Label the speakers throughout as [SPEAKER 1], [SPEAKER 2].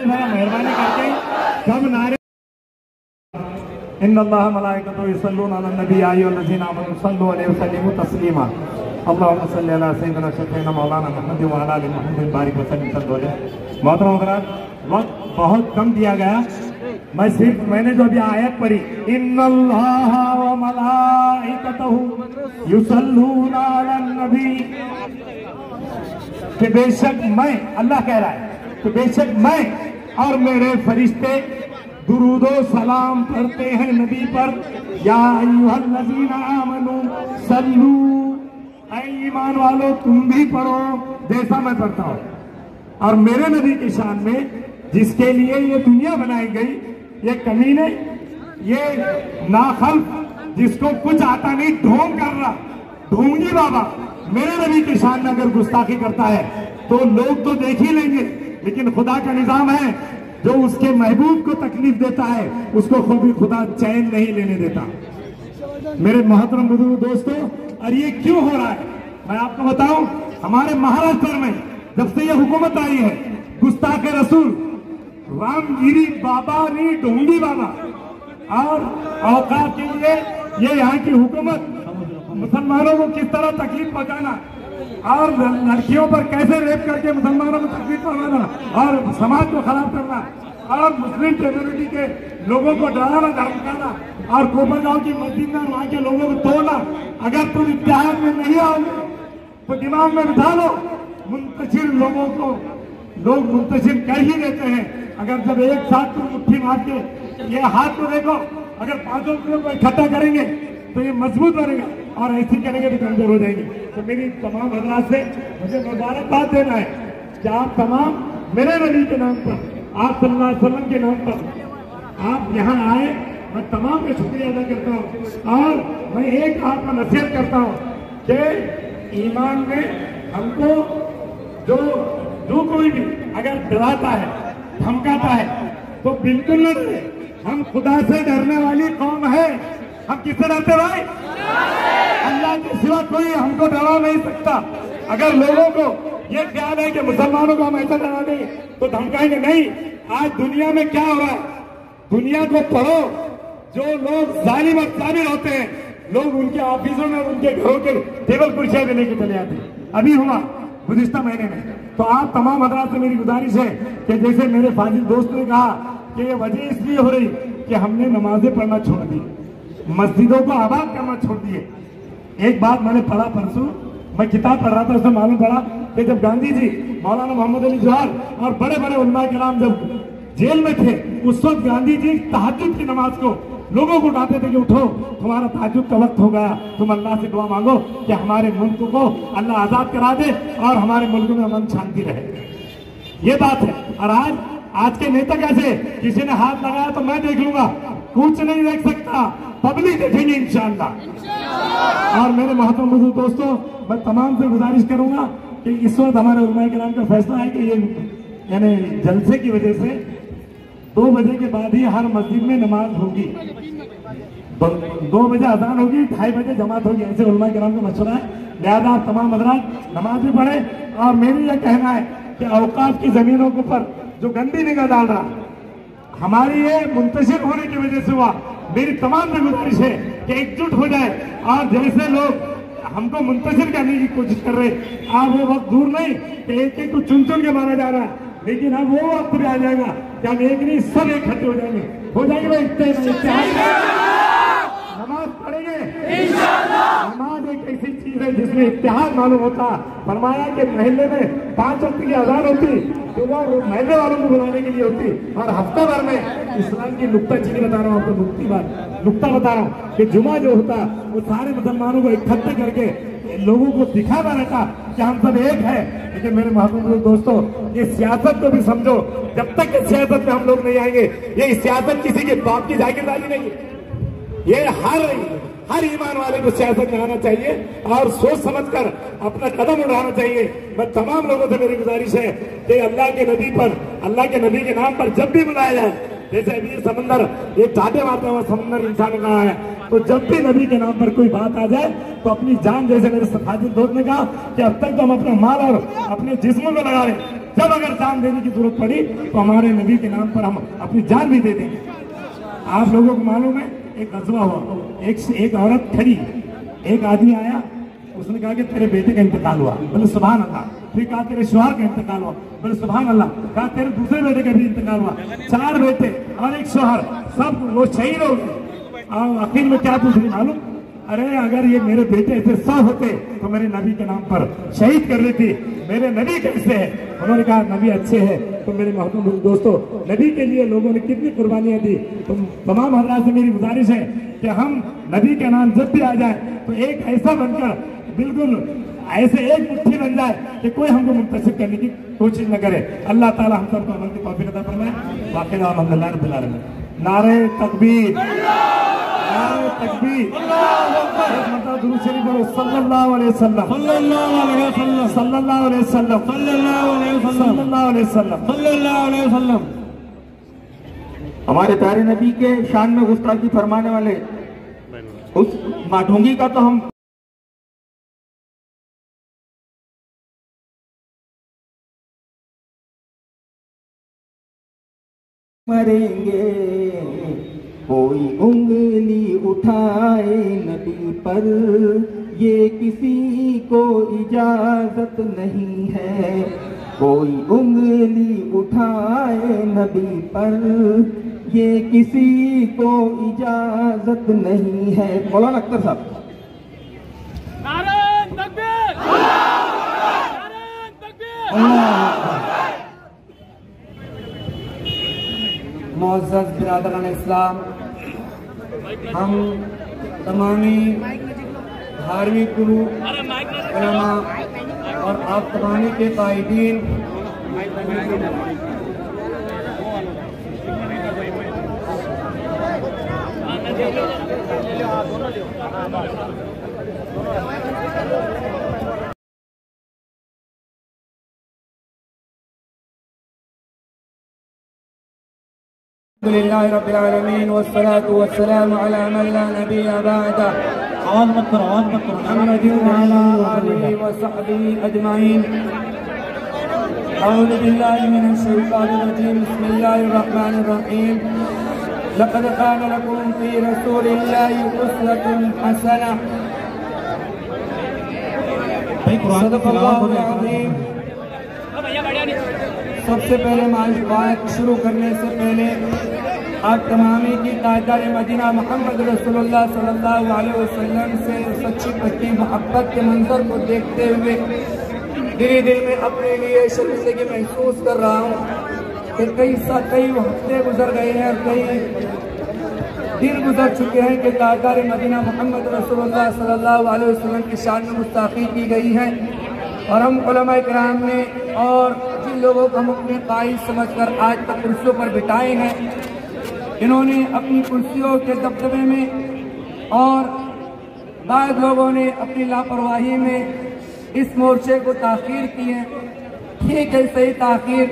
[SPEAKER 1] मेहरबानी करके सब नारे इन्नल्लाह मलाइकतहु युसल्लूना अलन नबी या अय्युहल्लज़ीना आमनू सल्लू अलैहि व सल्लिमू तस्लीमा अल्लाहुम्मा सल्लि अला सय्यिदिना शफ़ीना मौलाना मुहम्मद व अला आलि मुहम्मद बारिक व सल्लिम सल्लल्लाहु अलैहि। मोहतरम हज़रात, वक्त बहुत कम दिया गया। मैंने जो अभी आयत पढ़ी, इन्नल्लाह व मलाइकतहु युसल्लूना अलन नबी, कि बेशक मैं, अल्लाह कह रहा है कि बेशक मैं और मेरे फरिश्ते दुरूदो सलाम पढ़ते हैं नबी पर। या अय्युहल्लज़ीना आमनू सल्लू, ऐ ईमान वालों तुम भी पढ़ो जैसा मैं पढ़ता हूं। और मेरे नबी की शान में, जिसके लिए ये दुनिया बनाई गई, ये कमीने, ये नाखल्फ, जिसको कुछ आता नहीं, ढोंग कर रहा, ढोंगी बाबा, मेरे नबी की शान में अगर गुस्ताखी करता है तो लोग तो देख ही लेंगे, लेकिन खुदा का निजाम है, जो उसके महबूब को तकलीफ देता है उसको खुदा चैन नहीं लेने देता। मेरे मोहतरम बुजुर्ग दोस्तों, और ये क्यों हो रहा है मैं आपको बताऊं। हमारे महाराष्ट्र में जब से ये हुकूमत आई है, गुस्ताख रसूल रामगिरी बाबा ने, ढोंगी बाबा और औकात के लिए ये यहाँ की हुकूमत मुसलमानों को किस तरह तकलीफ पहुंचाना और लड़कियों पर कैसे रेप करके मुसलमानों को तकलीफ पहुंचाना और समाज को खराब करना और मुस्लिम कम्युनिटी के लोगों को डराना धमकाना और कोपरगांव की मस्जिद में वहां के लोगों को तोड़ना। अगर तुम इत्तेहाद में नहीं आओगे तो दिमाग में बिठा लो, मुंतशिर लोगों को लोग मुंतशिर कर ही देते हैं। अगर जब एक साथ तुम मुट्ठी मार के, ये हाथ को देखो, अगर 500 लोगों को इकट्ठा करेंगे तो ये मजबूत बनेगा, और ऐसी करेंगे तो कमजोर हो जाएंगे। तो मेरी तमाम हजरात से मुझे मुबारकबाद देना है कि आप तमाम मेरे नबी के नाम पर, आप सल्लल्लाहु अलैहि वसल्लम के नाम पर आप यहाँ आए। मैं तमाम का शुक्रिया अदा करता हूँ और मैं एक आपको नसीहत करता हूँ कि ईमान में हमको जो कोई भी अगर डराता है, धमकाता है, तो बिल्कुल न डरे। हम खुदा से डरने वाली कौम है। हम किससे डरते भाई? अल्लाह के सिवा कोई हमको डरा नहीं सकता। अगर लोगों को ये ख्याल है कि मुसलमानों को हम ऐसा डरा देंगे तो धमकाएंगे, नहीं। आज दुनिया में क्या हो रहा है, दुनिया को पढ़ो। जो लोग जालिम और काबिल होते हैं, लोग उनके ऑफिसों में, उनके घरों के टेबल कुर्सियां भी लेके चले आते हैं। अभी हुआ गुज़िश्ता महीने में। तो आप तमाम हज़रात से मेरी गुजारिश है कि जैसे मेरे फाजिल दोस्त ने कहा कि ये वजह इसलिए हो रही कि हमने नमाजें पढ़ना छोड़ दी, मस्जिदों को आबाद करना छोड़ दिए। एक बात मैंने पढ़ा परसों, मैं किताब पढ़ रहा था, उसमें मालूम पड़ा कि जब गांधी जी, मौलाना मोहम्मद अली जौहर और बड़े बड़े उलमा किराम जब जेल में थे, उस वक्त गांधी जी तहज्जुद की नमाज को लोगों को उठाते थे कि उठो, तुम्हारा तहज्जुद का वक्त हो गया, तुम अल्लाह से दुआ मांगो कि हमारे मुल्क को अल्लाह आजाद करा दे और हमारे मुल्क में अमन शांति रहे। ये बात है। और आज के नेता कैसे, किसी ने हाथ लगाया तो मैं देख लूंगा, कुछ नहीं देख सकता, पब्लिक देखेंगे इंशाअल्लाह। और मेरे महत्वपूर्ण बुजुर्ग दोस्तों, मैं तमाम से गुजारिश करूंगा कि इस वक्त हमारे उलमा किराम का फैसला है कि ये यानी जलसे की वजह से 2 बजे के बाद ही हर मस्जिद में नमाज होगी। 2 बजे अजान होगी, 2:30 बजे जमात होगी, ऐसे उलमा किराम का मशवरा है। लिहाजा आप तमाम हज़रात नमाज भी पढ़े। और मेरी यह कहना है कि औकात की जमीनों के ऊपर जो गंदी निगाह डाल रहा, हमारी ये मुंतशिर होने की वजह से हुआ। मेरी तमाम से गुजारिश है कि एकजुट हो जाए, और जैसे लोग हमको मुंतशिर करने की कोशिश कर रहे, अब वो वक्त दूर नहीं कि एक एक को चुन चुन के मारा जा रहा है, लेकिन अब वो वक्त भी आ जाएगा कि हम एक नहीं सब इकट्ठे हो जाएंगे भाई। नमाज पढ़ेंगे इंशाअल्लाह। नमाज एक ऐसी चीज है जिसमें इत्तेहाद मालूम होता। फरमाया कि महल्ले में 5 वक्त की अजान होती तो वो महल्ले वालों को बुलाने के लिए होती, और हफ्ता भर में इस्लाम की नुक्ताचीनी बता रहा हूँ आपको, नुक्ता बता रहा हूँ कि जुमा जो होता वो सारे मुसलमानों को इकट्ठे करके लोगों को दिखाना रहता कि हम सब एक है। लेकिन मेरे महबूब दोस्तों, ये सियासत को भी समझो, जब तक कि सियासत में हम लोग नहीं आएंगे, ये सियासत किसी के बाप की जागीरदारी नहीं है। ये हर ईमान वाले को सियासत में आना चाहिए और सोच समझकर अपना कदम उठाना चाहिए। मैं तमाम लोगों से मेरी गुजारिश है कि अल्लाह के नबी पर, अल्लाह के नबी के नाम पर जब भी बुलाया जाए, जैसे अभी समंदर ये चाटे मारता हुआ समंदर इंसान कहा है, तो जब भी नबी के नाम पर कोई बात आ जाए तो अपनी जान, जैसे मेरे फाजिल दोस्त ने कहा कि अब तक तो हम अपना माल और अपने जिस्म को लगा रहे, जब अगर जान देने की जरूरत पड़ी तो हमारे नबी के नाम पर हम अपनी जान भी दे देंगे। आप लोगों को मालूम है, एक गजवा हुआ, एक औरत खड़ी, एक आदमी आया, उसने कहा कि तेरे बेटे का इंतकाल हुआ, बोले सुभान अल्लाह। फिर कहा तेरे शौहर का इंतकाल हुआ, बोले सुभान अल्लाह। कहा तेरे दूसरे बेटे का भी इंतकाल हुआ, 4 बेटे और एक शौहर, सब वो शहीद हो गए। और आखिर में क्या पूछ रही मालूम, अरे अगर ये मेरे बेटे ऐसे 100 होते तो मेरे नबी के नाम पर शहीद कर देती, मेरे नबी कैसे है? उन्होंने कहा नबी अच्छे हैं। तो मेरे मोहतरम दोस्तों, नबी के लिए लोगों ने कितनी कुर्बानियां दी। तो तमाम हजरात से मेरी गुजारिश है कि हम नबी का नाम जब भी आ जाए तो एक ऐसा बनकर, बिल्कुल ऐसे एक मुट्ठी बन जाए कि कोई हमको मुंतसिब करने की कोशिश न करे। अल्लाह ताला हम सबको अमल की तौफीक अता फरमाए। वाक़ई अल्हम्दुलिल्लाह रब्बिल आलमीन। नारे तकबीर, नारे तकबीर, दुरूद शरीफ पढ़ो, सल्लल्लाहु अलैहि वसल्लम, सल्लल्लाहु अलैहि वसल्लम, सल्लल्लाहु अलैहि वसल्लम, सल्लल्लाहु अलैहि वसल्लम, सल्लल्लाहु अलैहि वसल्लम, सल्लल्लाहु अलैहि वसल्लम।
[SPEAKER 2] हमारे प्यारे नबी के शान में गुस्ताखी फरमाने वाले उस माठोंगी का तो हम मरेंगे, कोई उंगली उठाए नबी पर, ये किसी को इजाजत नहीं है। कोई उंगली उठाए नबी पर, ये किसी को इजाजत नहीं है। मौलाना अख्तर साहब।
[SPEAKER 3] नारे तकबीर, नारे तकबीर।
[SPEAKER 4] मुअज़्ज़ज़ बिरादरान इस्लाम, हम तमामी धार्मिक गुरु, उलमा और आप तमामी के कायदीन अल्हम्दुलिल्लाहि रब्बिल आलमीन वस्सलातु वस्सलामु अला मन ला नबिय्य बअदह मुहम्मदिन व अला आलिहि व सहबिहि अजमाइन। अऊज़ु बिल्लाहि मिनश शैतानिर रजीम। बिस्मिल्लाहिर रहमानिर रहीम। लक़द कान लकुम फी रसूलिल्लाहि उस्वतुन हसनह। सदक़ल्लाहुल अज़ीम। सबसे पहले बात शुरू करने से पहले आप तमामी की ताजदार मदीना मोहम्मद रसूलुल्लाह सल्लल्लाहु अलैहि वसल्लम से सच्ची पक्की मोहब्बत के मंजर को देखते हुए दिल में अपने लिए शर्मिंदगी महसूस कर रहा हूँ कि कई हफ्ते गुजर गए हैं और कई दिन गुजर चुके हैं कि ताजदार मदीना मोहम्मद रसूलुल्लाह सल्लल्लाहु अलैहि वसल्लम की शान में गुस्ताखी की गई है। और हम उलमाए किराम ने और जिन लोगों को हम अपने कायद समझकर आज तक कुर्सियों पर बिठाए हैं, इन्होंने अपनी कुर्सियों के दबदबे में और बाद लोगों ने अपनी लापरवाही में इस मोर्चे को ताख़ीर की है। ठीक है, सही ताख़ीर,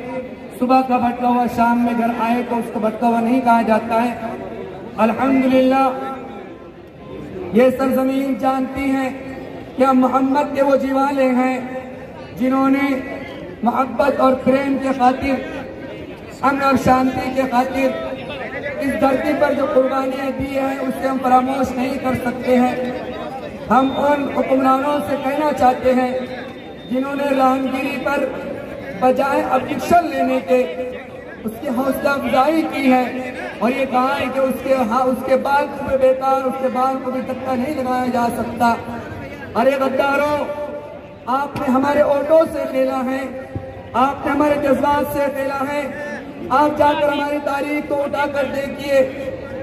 [SPEAKER 4] सुबह का भटका हुआ शाम में घर आए तो उसको भटका हुआ नहीं कहा जाता है। अल्हम्दुलिल्लाह, ये सरजमीन जानती है कि हम मोहम्मद के वो जीवाले हैं जिन्होंने मोहब्बत और प्रेम के खातिर, अमन और शांति के खातिर इस धरती पर जो कुर्बानियाँ दी हैं उससे हम फरामोश नहीं कर सकते हैं। हम उन हुक्मरानों से कहना चाहते हैं जिन्होंने रामगिरी पर बजाय ऑब्जेक्शन लेने के उसकी हौसला अफजाई की है और ये कहा है कि उसके बाल को भी बेकार, उसके बाल को भी धक्का नहीं लगाया जा सकता। अरे गद्दारों, आपने हमारे ऑटो से खेला है, आपने हमारे जज्बात से खेला है। आप जाकर हमारी तारीख को उठाकर देखिए,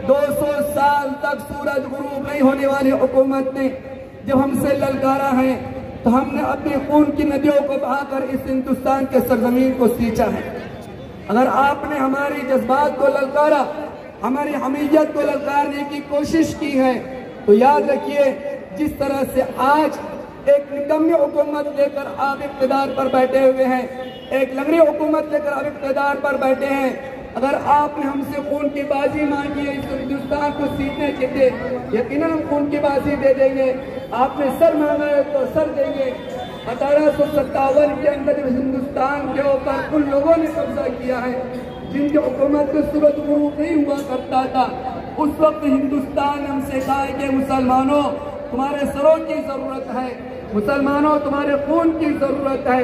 [SPEAKER 4] 200 साल तक सूरज गुरूब नहीं होने वाली हुकूमत ने जब हमसे ललकारा है तो हमने अपने खून की नदियों को बहाकर इस हिंदुस्तान के सरजमीन को सींचा है। अगर आपने हमारी जज्बात को ललकारा, हमारी हमीयत को ललकारने की कोशिश की है तो याद रखिए, जिस तरह से आज एक निकम्मी हुकूमत लेकर आप इक़्तिदार पर बैठे हुए हैं, एक लंगड़ी हुकूमत लेकर आप इक़्तिदार पर बैठे हैं, अगर आपने हमसे खून की बाजी मांगी है इस हिंदुस्तान को सीखने के लिए, यकीनन हम खून की बाजी दे देंगे। आपने सर मांगा है तो सर देंगे, 1857 के अंदर हिंदुस्तान के ऊपर उन लोगों ने कब्जा किया है जिनकी हुकूमत में सूरत गुरूब नहीं हुआ करता था। उस वक्त हिंदुस्तान हमसे कहा कि मुसलमानों तुम्हारे सरों की जरूरत है, मुसलमानों तुम्हारे खून की जरूरत है।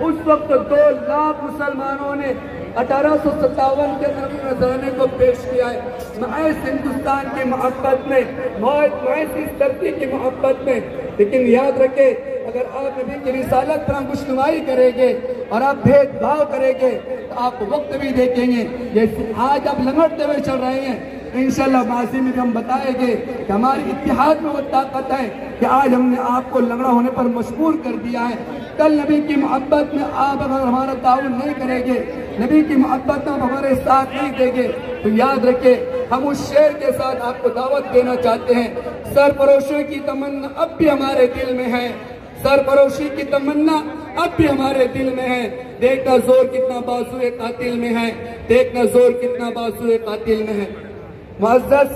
[SPEAKER 4] उस वक्त 2 लाख मुसलमानों ने 1857 के नजराने को पेश किया है। महज हिंदुस्तान की मोहब्बत में, महज इस धरती की मोहब्बत में। लेकिन याद रखे, अगर आप नबी की रिसालत पर खुशनुमाई करेंगे और आप भेदभाव करेंगे तो आप वक्त भी देखेंगे जैसे आज आप लंगड़ते हुए चल रहे हैं। इंशाल्लाह माजी में हम बताएंगे कि हमारी इत्तेहाद में वो ताकत है कि आज हमने आपको लंगड़ा होने पर मजबूर कर दिया है। कल नबी की मोहब्बत में आप अगर हमारा ताउन नहीं करेंगे, नबी की मोहब्बत में हमारे साथ नहीं देंगे तो याद रखें हम उस शेर के साथ आपको दावत देना चाहते हैं। सरफरोशी की तमन्ना अब भी हमारे दिल में है, सरफरोशी की तमन्ना अब भी हमारे दिल में है। देखना जोर कितना बाजुए कातिल में है, देखना जोर कितना बाजुए कातिल में है। मुअज़्ज़ज़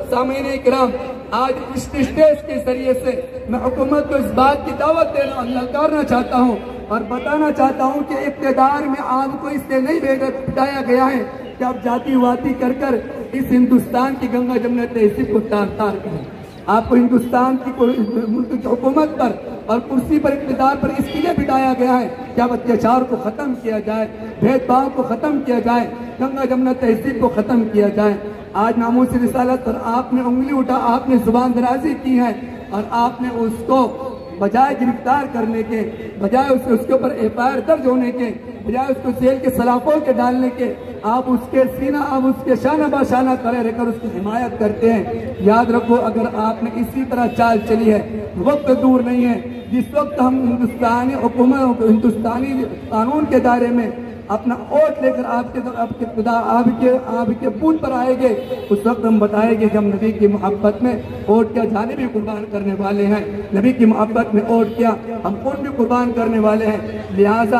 [SPEAKER 4] सामीन इकराम, आज इस स्टेज के जरिए से मैं हुकूमत को इस बात की दावत देना ललकारना चाहता हूँ और बताना चाहता हूँ कि इक़्तिदार में आपको इसलिए नहीं बिठाया गया है कि आप जातिवादी कर कर इस हिंदुस्तान की गंगा जमुना तहजीब को तार तार करें। आपको हिंदुस्तान की मुल्क की हुकूमत पर और कुर्सी पर इक़्तिदार पर इसलिए बिठाया गया है कि अब अत्याचार को खत्म किया जाए, भेदभाव को खत्म किया जाए, गंगा जमुना तहजीब को खत्म किया जाए। आज नामूस रिसालत पर आपने उंगली उठा, आपने जुबान दराजी की है और आपने उसको बजाय गिरफ्तार करने के, बजाय उसके ऊपर एफआईआर दर्ज होने के, बजाय उसको जेल के सलाखों के डालने के, आप उसके सीना, आप उसके शाना बाशाना खड़े रहकर उसकी हिमायत करते हैं। याद रखो, अगर आपने इसी तरह चाल चली है, वक्त दूर नहीं है जिस वक्त हम हिंदुस्तानी हुकूमत, हिंदुस्तानी कानून के दायरे में अपना वोट लेकर आपके बूथ पर आएंगे, उस वक्त हम बताएंगे कि हम नबी की मोहब्बत में वोट क्या जाने भी कुर्बान करने वाले हैं, नबी की मोहब्बत में वोट क्या हम खुद भी कुर्बान करने वाले हैं। लिहाजा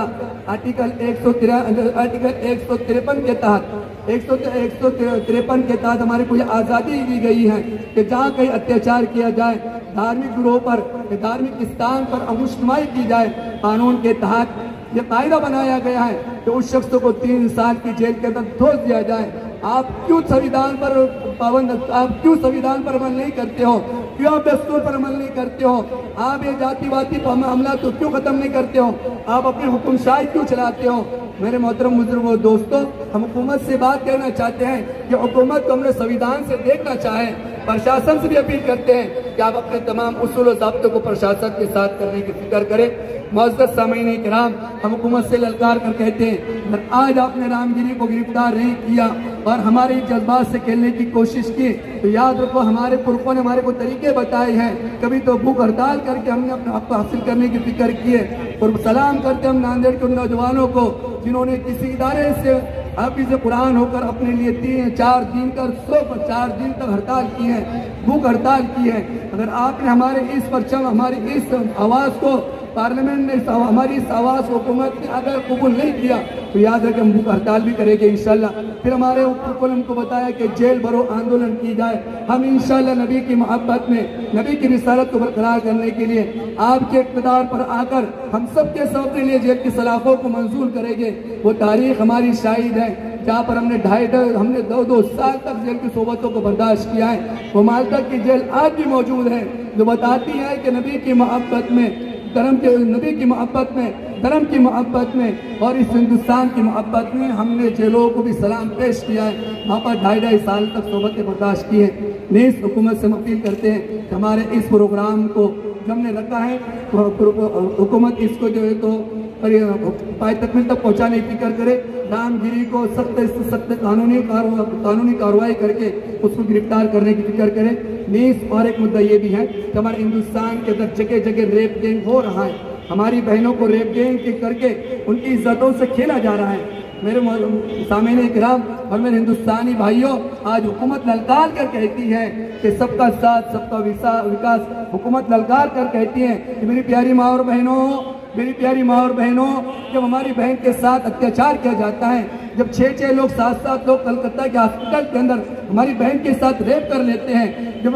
[SPEAKER 4] आर्टिकल 153 के तहत 153 के तहत हमारी कोई आज़ादी दी गई है कि जहाँ कहीं अत्याचार किया जाए, धार्मिक गुरोह पर, धार्मिक स्थान पर अमुश्तमाई की जाए, कानून के तहत ये कायदा बनाया गया है कि उस शख्स को 3 साल की जेल के अंदर ठोस दिया जाए। आप क्यों संविधान पर पाबंद, आप क्यों संविधान पर अमल नहीं करते हो, क्यों आप दस्तूर पर अमल नहीं करते हो, आप ये जातिवादी हमला तो क्यों खत्म नहीं करते हो, आप अपनी हुक्मशाही क्यों चलाते हो। मेरे मोहतरम बुजुर्गों, दोस्तों, हम हुकूमत से बात कहना चाहते हैं कि हुकूमत को हमने संविधान से देखना चाहे, प्रशासन से भी अपील करते हैं कि आप अपने तमाम उसूल और ज़ाब्तों को प्रशासन के साथ करने की फिक्र करें। मुअज़्ज़ज़ सामीन किराम, हम हुकूमत से ललकार कर कहते हैं, आज आपने रामगिरी को गिरफ्तार नहीं किया और हमारे जज्बात से खेलने की कोशिश की तो याद रखो, हमारे पुरखों ने हमारे को तरीके बताए हैं। कभी तो भूख हड़ताल करके हमने अपने हक को हासिल करने की फिक्र की है। और सलाम करते हम नांदेड़ के उन नौजवानों को जिन्होंने किसी इदारे से हाफिज़ कुरान होकर अपने लिए 3-4 दिन कर 4 दिन तक हड़ताल की है, भूख हड़ताल की है। अगर आपने हमारे इस परचम, हमारी इस आवाज़ को पार्लियामेंट ने, हमारी इस आवाज़ हुकूमत ने अगर कबूल नहीं किया तो याद रखें हम भूख हड़ताल भी करेंगे इंशाल्लाह। फिर हमारे हुकूमत हमको बताया कि जेल भरो आंदोलन की जाए। हम इंशाल्लाह नबी की मोहब्बत में, नबी की रिसालत को बरकरार करने के लिए आपके इक़्तिदार पर आकर हम सबके सब के लिए जेल की सलाखों को मंजूर करेंगे। वो तारीख हमारी शाहिद है जहाँ पर हमने 2.5 साल तक जेल की सोबतों को बर्दाश्त किया है। वो मालदा की जेल आज भी मौजूद है जो बताती है कि नबी की मोहब्बत में, नबी की मोहब्बत में, धर्म की मोहब्बत में और इस हिंदुस्तान की मोहब्बत में हमने जेलों को भी सलाम पेश किया है। वहाँ पर 2.5 साल तक सोबतें बर्दाश्त की है। नीस हुकूमत से अपील करते हैं कि हमारे इस प्रोग्राम को जो हमने रखा है हुकूमत इसको जो है तो पाए तकमील तक पहुँचाने की फिक्र करे। रामगिरी को सख्त से सख्त कानूनी कार्रवाई करके उसको गिरफ्तार करने की फिक्र करे। नीस और एक मुद्दा ये भी है कि हमारे हिंदुस्तान के अंदर जगह जगह रेप गैंग हो रहा है। हमारी बहनों को रेप गैंग के करके उनकी इज्जतों से खेला जा रहा है। मेरे सामीन किराम और मेरे हिंदुस्तानी भाइयों, आज हुकूमत ललकार कर कहती है कि सबका साथ सबका विकास। हुकूमत ललकार कर कहती है कि मेरी प्यारी माँ और बहनों, मेरी प्यारी माँ और बहनों, जब हमारी बहन के साथ अत्याचार किया जाता है, जब 6 लोग 7 लोग कलकत्ता के हॉस्पिटल के अंदर हमारी बहन के साथ रेप कर लेते हैं, जब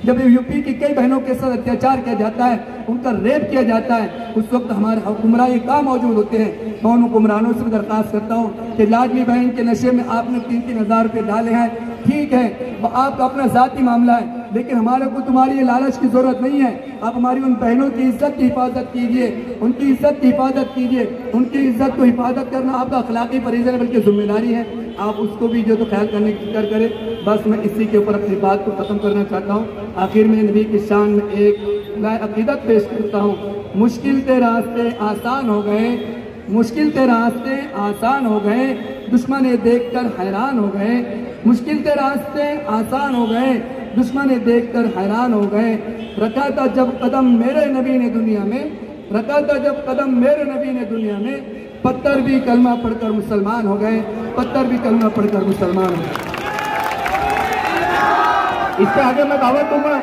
[SPEAKER 4] जब यूपी की कई बहनों के साथ अत्याचार किया जाता है, उनका रेप किया जाता है, उस वक्त हमारे हुक्मरान ये काम मौजूद होते हैं। मैं उन हुक्मरानों से दरख्वास्त करता हूँ कि लाडली बहन के नशे में आपने 3-3 हज़ार रुपये डाले हैं, ठीक है, आपका अपना ज़ाती मामला है, लेकिन हमारे को तुम्हारी ये लालच की जरूरत नहीं है। आप हमारी उन बहनों की इज्जत की हिफाजत कीजिए, उनकी इज्जत की हिफाजत कीजिए। उनकी इज्जत को हिफाजत करना आपका अखलाकी फरीज़ा है, बल्कि जिम्मेदारी है। आप उसको भी जो तो ख्याल करने की फिक्र करें। बस मैं इसी के ऊपर अपनी बात को ख़त्म करना चाहता हूँ। आखिर में नबी की शान में एक मैं अकीदत पेश करता हूँ। मुश्किल के रास्ते आसान हो गए, मुश्किल के रास्ते आसान हो गए, दुश्मन देखकर हैरान हो गए। मुश्किल के रास्ते आसान हो गए, दुश्मन देखकर हैरान हो गए। रखा था जब कदम मेरे नबी ने दुनिया में, रखा था जब कदम मेरे नबी ने दुनिया में, पत्थर भी कलमा पढ़कर मुसलमान हो गए, पत्थर भी कलमा पढ़कर मुसलमान हो गए।
[SPEAKER 2] इससे आगे मैं दावत दूंगा।